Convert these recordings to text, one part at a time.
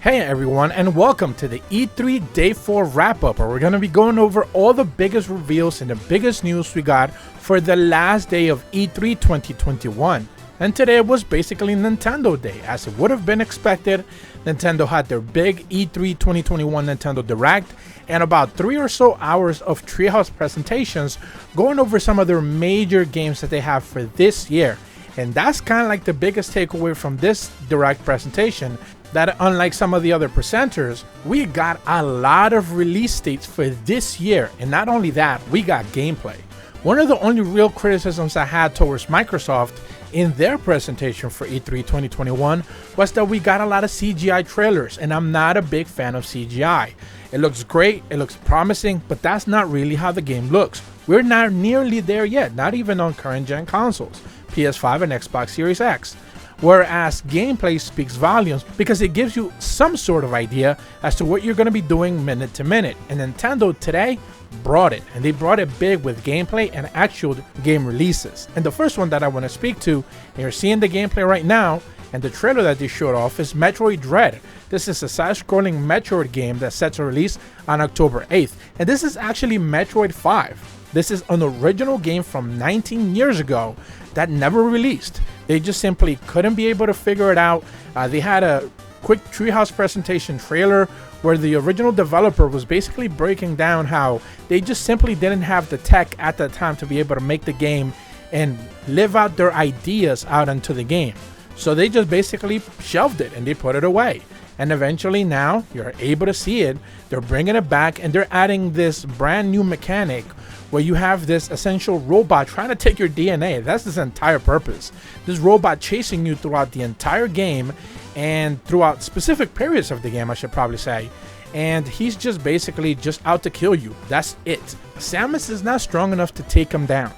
Hey everyone, and welcome to the E3 Day 4 wrap-up, where we're going to be going over all the biggest reveals and the biggest news we got for the last day of E3 2021. And today was basically Nintendo Day, as it would have been expected. Nintendo had their big E3 2021 Nintendo Direct, and about 3 or so hours of Treehouse presentations going over some of their major games that they have for this year. And that's kind of like the biggest takeaway from this Direct presentation, that unlike some of the other presenters, we got a lot of release dates for this year, and not only that, we got gameplay. One of the only real criticisms I had towards Microsoft in their presentation for E3 2021 was that we got a lot of CGI trailers, and I'm not a big fan of CGI. It looks great, it looks promising, but that's not really how the game looks. We're not nearly there yet, not even on current gen consoles, PS5 and Xbox Series X. Whereas gameplay speaks volumes because it gives you some sort of idea as to what you're going to be doing minute to minute. And Nintendo today brought it, and they brought it big with gameplay and actual game releases. And the first one that I want to speak to, and you're seeing the gameplay right now, and the trailer that they showed off, is Metroid Dread. This is a side-scrolling Metroid game that's set to release on October 8th. And this is actually Metroid 5. This is an original game from 19 years ago that never released. They just simply couldn't be able to figure it out. They had a quick Treehouse presentation trailer where the original developer was basically breaking down how they just simply didn't have the tech at the time to be able to make the game and live out their ideas out into the game. So they just basically shelved it and they put it away. And eventually now you're able to see it. They're bringing it back, and they're adding this brand new mechanic where you have this essential robot trying to take your DNA. That's its entire purpose. This robot chasing you throughout the entire game and throughout specific periods of the game, I should probably say. And he's just basically just out to kill you. That's it. Samus is not strong enough to take him down.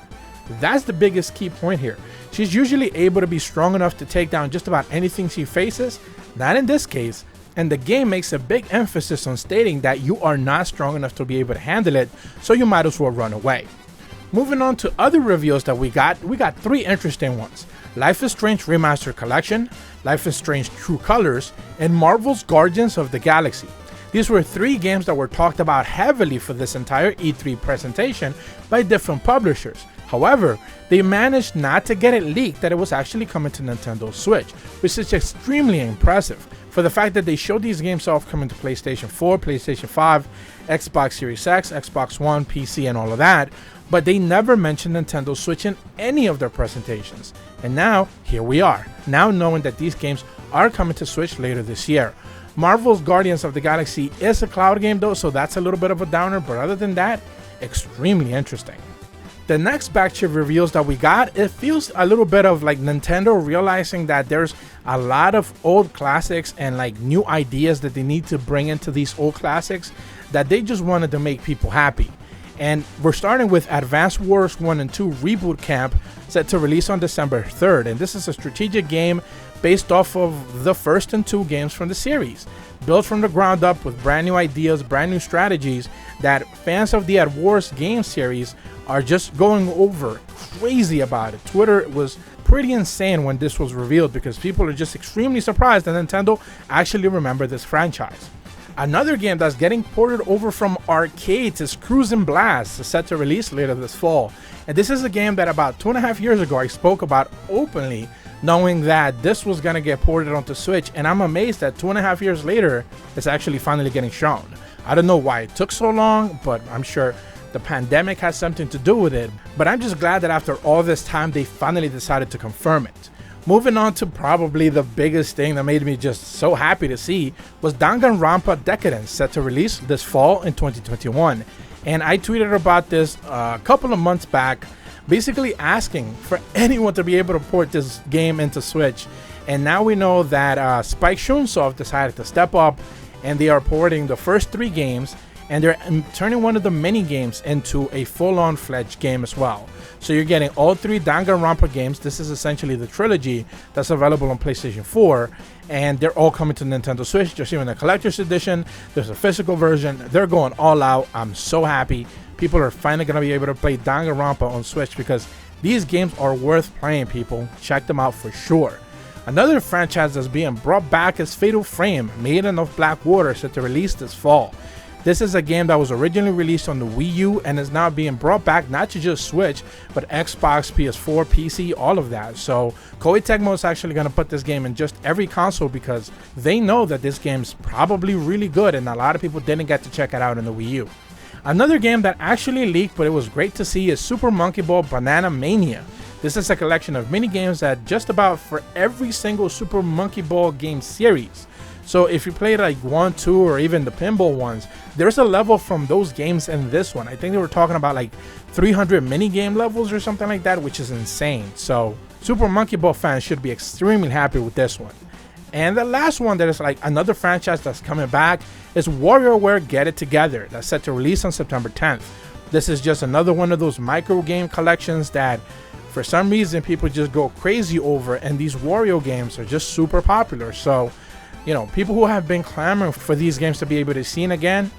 That's the biggest key point here. She's usually able to be strong enough to take down just about anything she faces. Not in this case. And the game makes a big emphasis on stating that you are not strong enough to be able to handle it, so you might as well run away. Moving on to other reveals that we got 3 interesting ones. Life is Strange Remastered Collection, Life is Strange True Colors, and Marvel's Guardians of the Galaxy. These were 3 games that were talked about heavily for this entire E3 presentation by different publishers. However, they managed not to get it leaked that it was actually coming to Nintendo Switch, which is extremely impressive for the fact that they showed these games off coming to PlayStation 4, PlayStation 5, Xbox Series X, Xbox One, PC, and all of that, but they never mentioned Nintendo Switch in any of their presentations. And now, here we are, now knowing that these games are coming to Switch later this year. Marvel's Guardians of the Galaxy is a cloud game though, so that's a little bit of a downer, but other than that, extremely interesting. The next batch of reveals that we got, it feels a little bit of like Nintendo realizing that there's a lot of old classics and like new ideas that they need to bring into these old classics, that they just wanted to make people happy. And we're starting with Advance Wars 1 and 2 Reboot Camp, set to release on December 3rd. And this is a strategic game based off of the first and 2 games from the series, built from the ground up with brand new ideas, brand new strategies that fans of the Ad Wars game series are just going over crazy about it. Twitter was pretty insane when this was revealed because people are just extremely surprised that Nintendo actually remembered this franchise. Another game that's getting ported over from arcades is Cruis'n Blast, set to release later this fall. And this is a game that about 2.5 years ago I spoke about openly, knowing that this was going to get ported onto Switch, and I'm amazed that 2.5 years later it's actually finally getting shown. I don't know why it took so long, but I'm sure the pandemic has something to do with it. But I'm just glad that after all this time they finally decided to confirm it. Moving on to probably the biggest thing that made me just so happy to see was Danganronpa Decadence, set to release this fall in 2021. And I tweeted about this a couple of months back, basically asking for anyone to be able to port this game into Switch. And now we know that Spike Chunsoft decided to step up, and they are porting the first 3 games, and they're turning one of the mini games into a full-on fledged game as well. So you're getting all 3 Danganronpa games. This is essentially the trilogy that's available on PlayStation 4, and they're all coming to Nintendo Switch. There's even a collector's edition, there's a physical version. They're going all out. I'm so happy. People are finally going to be able to play Danganronpa on Switch because these games are worth playing, people. Check them out for sure. Another franchise that's being brought back is Fatal Frame, Maiden of Black Water, set to release this fall. This is a game that was originally released on the Wii U and is now being brought back not to just Switch, but Xbox, PS4, PC, all of that. So Koei Tecmo is actually going to put this game in just every console because they know that this game's probably really good and a lot of people didn't get to check it out in the Wii U. Another game that actually leaked but it was great to see is Super Monkey Ball Banana Mania. This is a collection of mini games that just about for every single Super Monkey Ball game series. So if you played like 1, 2, or even the pinball ones, there's a level from those games in this one. I think they were talking about like 300 mini game levels or something like that, which is insane. So Super Monkey Ball fans should be extremely happy with this one. And the last one that is like another franchise that's coming back is WarioWare Get It Together. That's set to release on September 10th. This is just another one of those micro game collections that for some reason people just go crazy over, and these Wario games are just super popular. So you know, people who have been clamoring for these games to be able to be seen again,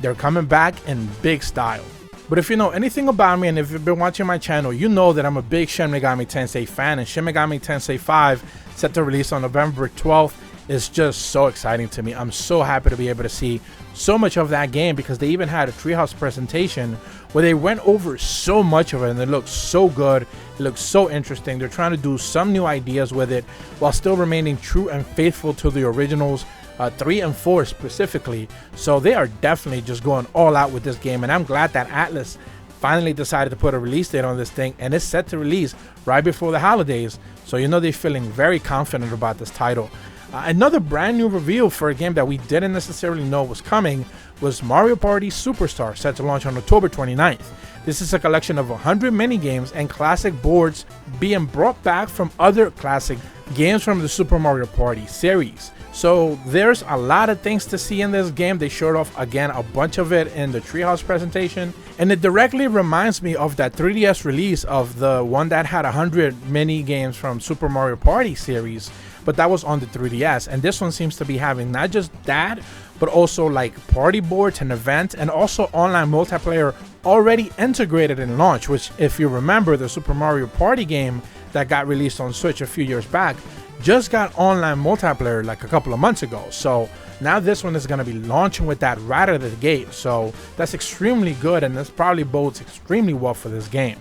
they're coming back in big style. But if you know anything about me and if you've been watching my channel, you know that I'm a big Shin Megami Tensei fan, and Shin Megami Tensei 5, set to release on November 12th, is just so exciting to me. I'm so happy to be able to see so much of that game because they even had a Treehouse presentation where they went over so much of it and it looks so good. It looks so interesting. They're trying to do some new ideas with it while still remaining true and faithful to the originals, 3 and 4 specifically. So they are definitely just going all out with this game, and I'm glad that Atlas finally decided to put a release date on this thing, and it's set to release right before the holidays. So you know they're feeling very confident about this title. Another brand new reveal for a game that we didn't necessarily know was coming was Mario Party Superstar, set to launch on October 29th. This is a collection of 100 mini games and classic boards being brought back from other classic games from the Super Mario Party series. So there's a lot of things to see in this game. They showed off again a bunch of it in the Treehouse presentation, and it directly reminds me of that 3DS release of the one that had 100 mini games from Super Mario Party series, but that was on the 3DS. And this one seems to be having not just that, but also like party boards and events, and also online multiplayer already integrated in launch, which if you remember, the Super Mario Party game that got released on Switch a few years back just got online multiplayer like a couple of months ago. So now this one is going to be launching with that right out of the gate. So that's extremely good, and this probably bodes extremely well for this game.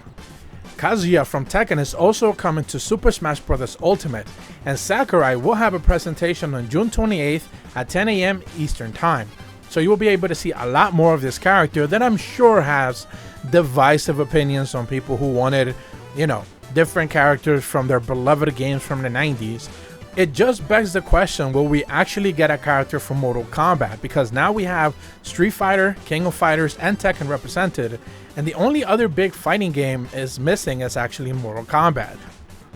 Kazuya from Tekken is also coming to Super Smash Bros. Ultimate, and Sakurai will have a presentation on June 28th at 10 AM Eastern Time. So you will be able to see a lot more of this character that I'm sure has divisive opinions on people who wanted, you know, different characters from their beloved games from the 90s. It just begs the question, will we actually get a character from Mortal Kombat? Because now we have Street Fighter, King of Fighters, and Tekken represented, and the only other big fighting game is missing is actually Mortal Kombat.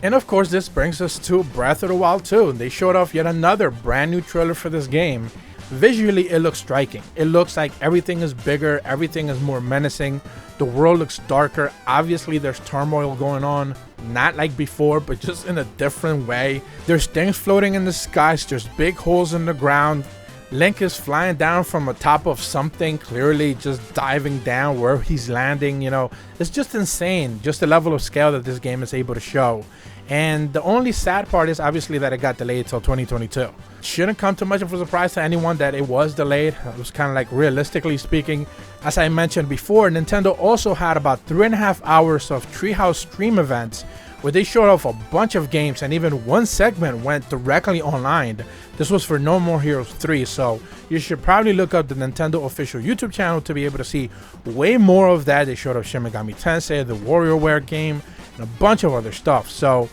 And of course this brings us to Breath of the Wild 2. They showed off yet another brand new trailer for this game. Visually it looks striking. It looks like everything is bigger, everything is more menacing, the world looks darker. Obviously there's turmoil going on, not like before, but just in a different way. There's things floating in the skies, there's big holes in the ground. Link is flying down from the top of something, clearly just diving down where he's landing, you know. It's just insane, just the level of scale that this game is able to show. And the only sad part is obviously that it got delayed till 2022. Shouldn't come too much of a surprise to anyone that it was delayed. It was kind of like, realistically speaking, as I mentioned before, Nintendo also had about 3.5 hours of Treehouse stream events where they showed off a bunch of games, and even one segment went directly online. This was for No More Heroes 3, so you should probably look up the Nintendo official YouTube channel to be able to see way more of that. They showed off Shin Megami Tensei, the WarioWare game, and a bunch of other stuff. So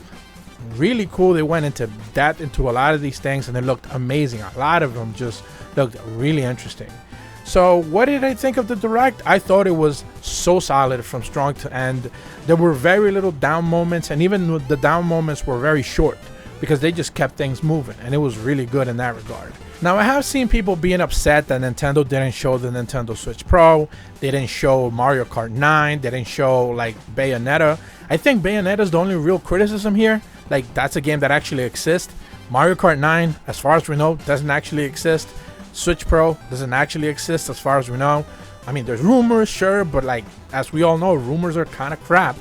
really cool. They went into depth into a lot of these things, and they looked amazing. A lot of them just looked really interesting. So what did I think of the Direct? I thought it was so solid from strong to end. There were very little down moments, and even the down moments were very short because they just kept things moving, and it was really good in that regard. Now I have seen people being upset that Nintendo didn't show the Nintendo Switch Pro, they didn't show Mario Kart 9, they didn't show like Bayonetta. I think Bayonetta is the only real criticism here. Like, that's a game that actually exists. Mario Kart 9, as far as we know, doesn't actually exist. Switch Pro doesn't actually exist as far as we know. I mean, there's rumors, sure, but like, as we all know, rumors are kind of crap.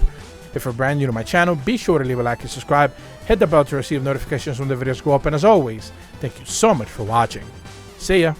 If you're brand new to my channel, be sure to leave a like and subscribe. hit the bell to receive notifications when the videos go up, and as always, thank you so much for watching. See ya!